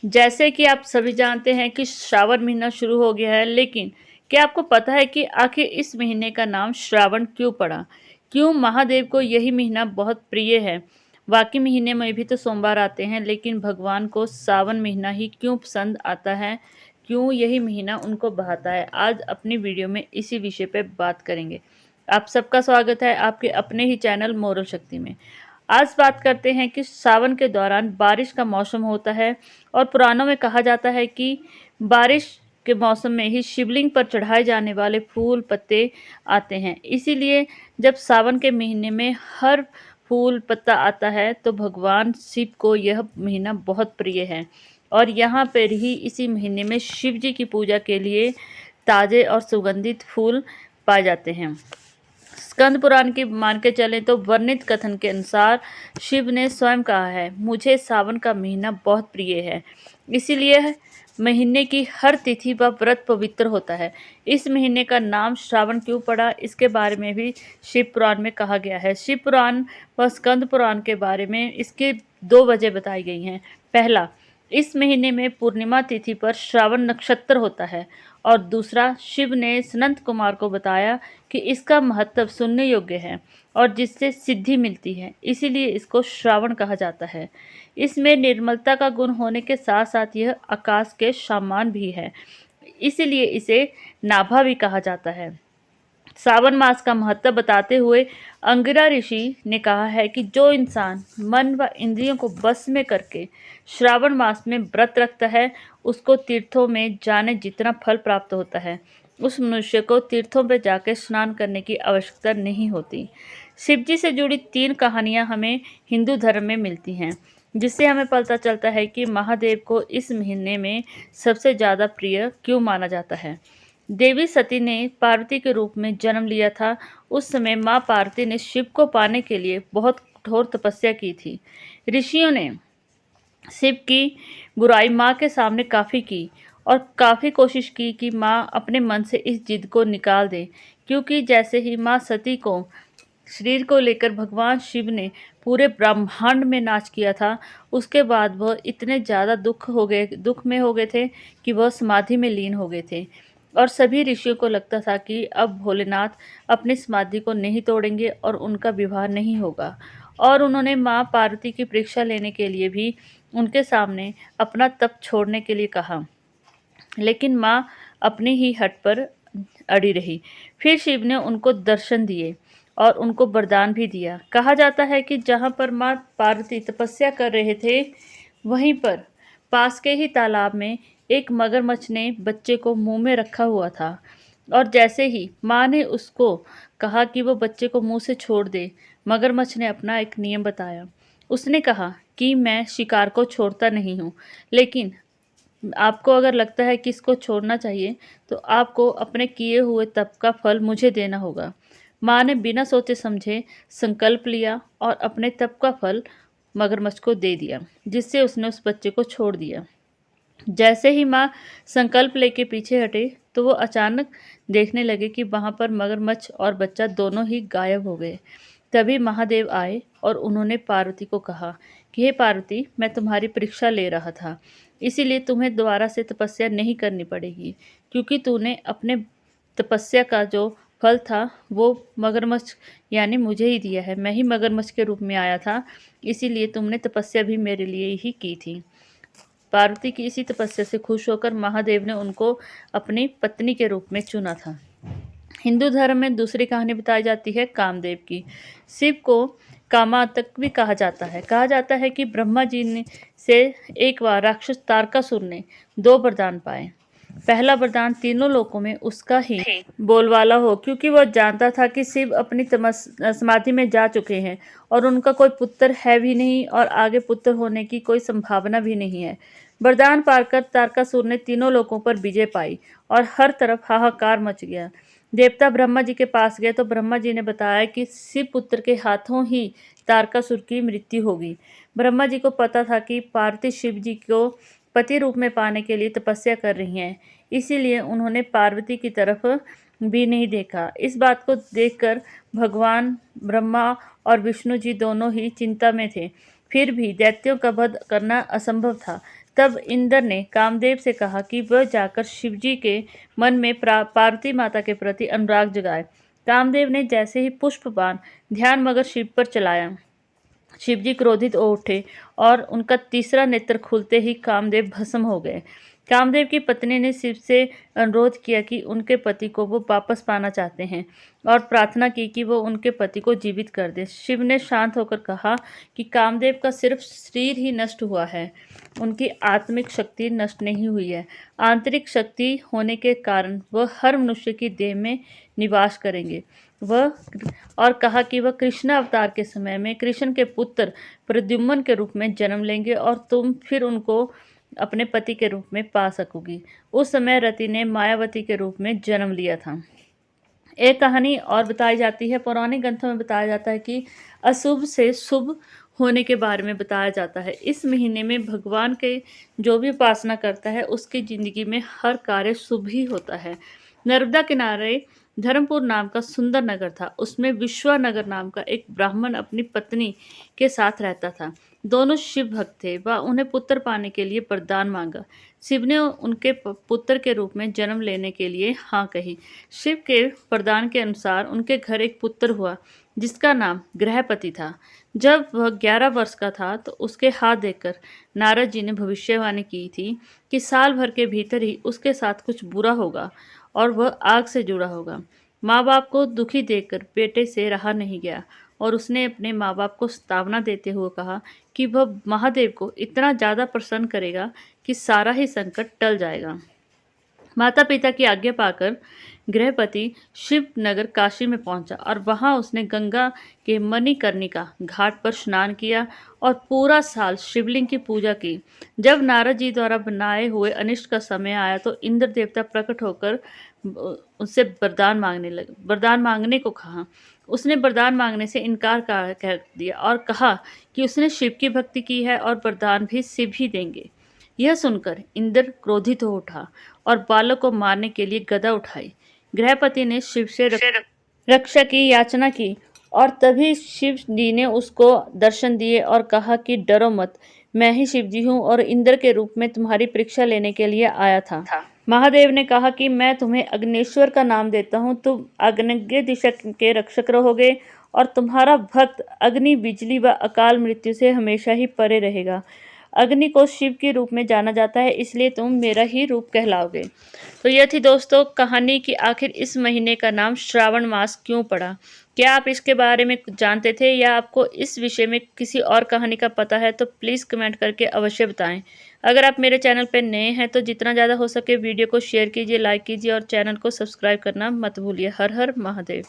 जैसे कि आप सभी जानते हैं कि श्रावण महीना शुरू हो गया है, लेकिन क्या आपको पता है कि आखिर इस महीने का नाम श्रावण क्यों पड़ा? क्यों महादेव को यही महीना बहुत प्रिय है? बाकी महीने में भी तो सोमवार आते हैं, लेकिन भगवान को सावन महीना ही क्यों पसंद आता है? क्यों यही महीना उनको भाता है? आज अपनी वीडियो में इसी विषय पे बात करेंगे। आप सबका स्वागत है आपके अपने ही चैनल मोरल शक्ति में। आज बात करते हैं कि सावन के दौरान बारिश का मौसम होता है और पुराणों में कहा जाता है कि बारिश के मौसम में ही शिवलिंग पर चढ़ाए जाने वाले फूल पत्ते आते हैं। इसीलिए जब सावन के महीने में हर फूल पत्ता आता है तो भगवान शिव को यह महीना बहुत प्रिय है। और यहाँ पर ही इसी महीने में शिव जी की पूजा के लिए ताज़े और सुगंधित फूल पाए जाते हैं। स्कंद पुराण की मान के चलें तो वर्णित कथन के अनुसार शिव ने स्वयं कहा है, मुझे सावन का महीना बहुत प्रिय है, इसीलिए महीने की हर तिथि व व्रत पवित्र होता है। इस महीने का नाम श्रावण क्यों पड़ा, इसके बारे में भी शिव पुराण में कहा गया है। शिव पुराण व स्कंद पुराण के बारे में इसके दो वजह बताई गई हैं। पहला, इस महीने में पूर्णिमा तिथि पर श्रावण नक्षत्र होता है, और दूसरा, शिव ने सनंत कुमार को बताया कि इसका महत्व सुनने योग्य है और जिससे सिद्धि मिलती है, इसीलिए इसको श्रावण कहा जाता है। इसमें निर्मलता का गुण होने के साथ साथ यह आकाश के समान भी है, इसीलिए इसे नाभा भी कहा जाता है। सावन मास का महत्व बताते हुए अंगिरा ऋषि ने कहा है कि जो इंसान मन व इंद्रियों को बस में करके श्रावण मास में व्रत रखता है, उसको तीर्थों में जाने जितना फल प्राप्त होता है, उस मनुष्य को तीर्थों पर जाकर स्नान करने की आवश्यकता नहीं होती। शिवजी से जुड़ी 3 कहानियां हमें हिंदू धर्म में मिलती हैं, जिससे हमें पता चलता है कि महादेव को इस महीने में सबसे ज़्यादा प्रिय क्यों माना जाता है। देवी सती ने पार्वती के रूप में जन्म लिया था। उस समय माँ पार्वती ने शिव को पाने के लिए बहुत कठोर तपस्या की थी। ऋषियों ने शिव की बुराई माँ के सामने काफ़ी की और काफ़ी कोशिश की कि माँ अपने मन से इस जिद को निकाल दे, क्योंकि जैसे ही माँ सती को शरीर को लेकर भगवान शिव ने पूरे ब्रह्मांड में नाच किया था, उसके बाद वह इतने ज़्यादा दुख में हो गए थे कि वह समाधि में लीन हो गए थे। और सभी ऋषियों को लगता था कि अब भोलेनाथ अपनी समाधि को नहीं तोड़ेंगे और उनका विवाह नहीं होगा। और उन्होंने माँ पार्वती की परीक्षा लेने के लिए भी उनके सामने अपना तप छोड़ने के लिए कहा, लेकिन माँ अपनी ही हट पर अड़ी रही। फिर शिव ने उनको दर्शन दिए और उनको वरदान भी दिया। कहा जाता है कि जहाँ पर माँ पार्वती तपस्या कर रहे थे, वहीं पर पास के ही तालाब में एक मगरमच्छ ने बच्चे को मुंह में रखा हुआ था, और जैसे ही माँ ने उसको कहा कि वो बच्चे को मुंह से छोड़ दे, मगरमच्छ ने अपना एक नियम बताया। उसने कहा कि मैं शिकार को छोड़ता नहीं हूँ, लेकिन आपको अगर लगता है कि इसको छोड़ना चाहिए तो आपको अपने किए हुए तप का फल मुझे देना होगा। माँ ने बिना सोचे समझे संकल्प लिया और अपने तप का फल मगरमच्छ को दे दिया, जिससे उसने उस बच्चे को छोड़ दिया। जैसे ही माँ संकल्प लेके पीछे हटे तो वो अचानक देखने लगे कि वहाँ पर मगरमच्छ और बच्चा दोनों ही गायब हो गए। तभी महादेव आए और उन्होंने पार्वती को कहा कि हे पार्वती, मैं तुम्हारी परीक्षा ले रहा था, इसीलिए तुम्हें दोबारा से तपस्या नहीं करनी पड़ेगी, क्योंकि तूने अपने तपस्या का जो फल था वो मगरमच्छ यानी मुझे ही दिया है। मैं ही मगरमच्छ के रूप में आया था, इसीलिए तुमने तपस्या भी मेरे लिए ही की थी। पार्वती की इसी तपस्या से खुश होकर महादेव ने उनको अपनी पत्नी के रूप में चुना था। हिंदू धर्म में दूसरी कहानी बताई जाती है कामदेव की। शिव को कामातक भी कहा जाता है कि ब्रह्मा जी ने से एक बार राक्षस तारकासुर ने 2 वरदान पाए। पहला वरदान तीनों लोकों में उसका ही बोलवाला हो, क्योंकि वह जानता था कि शिव अपनी समाधि में जा चुके हैं और उनका कोई पुत्र है भी नहीं और आगे पुत्र होने की कोई संभावना भी नहीं है। वरदान पाकर तारकासुर ने तीनों लोकों पर विजय पाई और हर तरफ हाहाकार मच गया। देवता ब्रह्मा जी के पास गए तो ब्रह्मा जी ने बताया कि शिव पुत्र के हाथों ही तारकासुर की मृत्यु होगी। ब्रह्मा जी को पता था कि पार्वती शिव जी को पति रूप में पाने के लिए तपस्या कर रही हैं, इसीलिए उन्होंने पार्वती की तरफ भी नहीं देखा। इस बात को देखकर भगवान ब्रह्मा और विष्णु जी दोनों ही चिंता में थे। फिर भी दैत्यों का वध करना असंभव था, तब इंद्र ने कामदेव से कहा कि वह जाकर शिवजी के मन में पार्वती माता के प्रति अनुराग जगाए। कामदेव ने जैसे ही पुष्पबाण ध्यान मगर शिव पर चलाया, शिवजी क्रोधित हो उठे और उनका तीसरा नेत्र खुलते ही कामदेव भस्म हो गए। कामदेव की पत्नी ने शिव से अनुरोध किया कि उनके पति को वो वापस पाना चाहते हैं और प्रार्थना की कि वो उनके पति को जीवित कर दे। शिव ने शांत होकर कहा कि कामदेव का सिर्फ शरीर ही नष्ट हुआ है, उनकी आत्मिक शक्ति नष्ट नहीं हुई है। आंतरिक शक्ति होने के कारण वह हर मनुष्य की देह में निवास करेंगे। वह और कहा कि वह कृष्ण अवतार के समय में कृष्ण के पुत्र प्रद्युम्न के रूप में जन्म लेंगे और तुम फिर उनको अपने पति के रूप में पा सकोगी। उस समय रति ने मायावती के रूप में जन्म लिया था। एक कहानी और बताई जाती है, पौराणिक ग्रंथों में बताया जाता है कि अशुभ से शुभ होने के बारे में बताया जाता है। इस महीने में भगवान के जो भी उपासना करता है उसकी जिंदगी में हर कार्य शुभ ही होता है। नर्मदा किनारे धर्मपुर नाम का सुंदर नगर था। उसमें विश्वानगर नाम का एक ब्राह्मण अपनी पत्नी के साथ रहता था। दोनों शिव भक्त थे। वह उन्हें पुत्र पाने के लिए वरदान मांगा। शिव ने उनके पुत्र के रूप में जन्म लेने के लिए हाँ कही। शिव के वरदान के अनुसार उनके घर एक पुत्र हुआ जिसका नाम गृहपति था। जब वह 11 वर्ष का था तो उसके हाथ देखकर नारद जी ने भविष्यवाणी की थी कि साल भर के भीतर ही उसके साथ कुछ बुरा होगा और वह आग से जुड़ा होगा। माँ बाप को दुखी देखकर बेटे से रहा नहीं गया और उसने अपने माँ बाप को चेतावना देते हुए कहा कि वह महादेव को इतना ज़्यादा प्रसन्न करेगा कि सारा ही संकट टल जाएगा। माता पिता की आज्ञा पाकर गृहपति शिव नगर काशी में पहुंचा और वहां उसने गंगा के मणिकर्णिका घाट पर स्नान किया और पूरा साल शिवलिंग की पूजा की। जब नारद जी द्वारा बनाए हुए अनिष्ट का समय आया तो इंद्र देवता प्रकट होकर उससे वरदान मांगने को कहा। उसने वरदान मांगने से इनकार कर दिया और कहा कि उसने शिव की भक्ति की है और वरदान भी शिव ही देंगे। यह सुनकर इंद्र क्रोधित हो उठा और बालक को मारने के लिए गदा उठाई। गृहपति ने शिव से रक्षा की याचना की और तभी शिव जी ने उसको दर्शन दिए और कहा कि डरो मत, मैं ही शिव जी हूँ और इंद्र के रूप में तुम्हारी परीक्षा लेने के लिए आया था। महादेव ने कहा कि मैं तुम्हें अग्नेश्वर का नाम देता हूँ, तुम आग्नेय दिशा के रक्षक रहोगे और तुम्हारा भक्त अग्नि, बिजली व अकाल मृत्यु से हमेशा ही परे रहेगा। अग्नि को शिव के रूप में जाना जाता है, इसलिए तुम मेरा ही रूप कहलाओगे। तो यह थी दोस्तों कहानी कि आखिर इस महीने का नाम श्रावण मास क्यों पड़ा। क्या आप इसके बारे में जानते थे या आपको इस विषय में किसी और कहानी का पता है तो प्लीज़ कमेंट करके अवश्य बताएं। अगर आप मेरे चैनल पर नए हैं तो जितना ज़्यादा हो सके वीडियो को शेयर कीजिए, लाइक कीजिए और चैनल को सब्सक्राइब करना मत भूलिए। हर हर महादेव।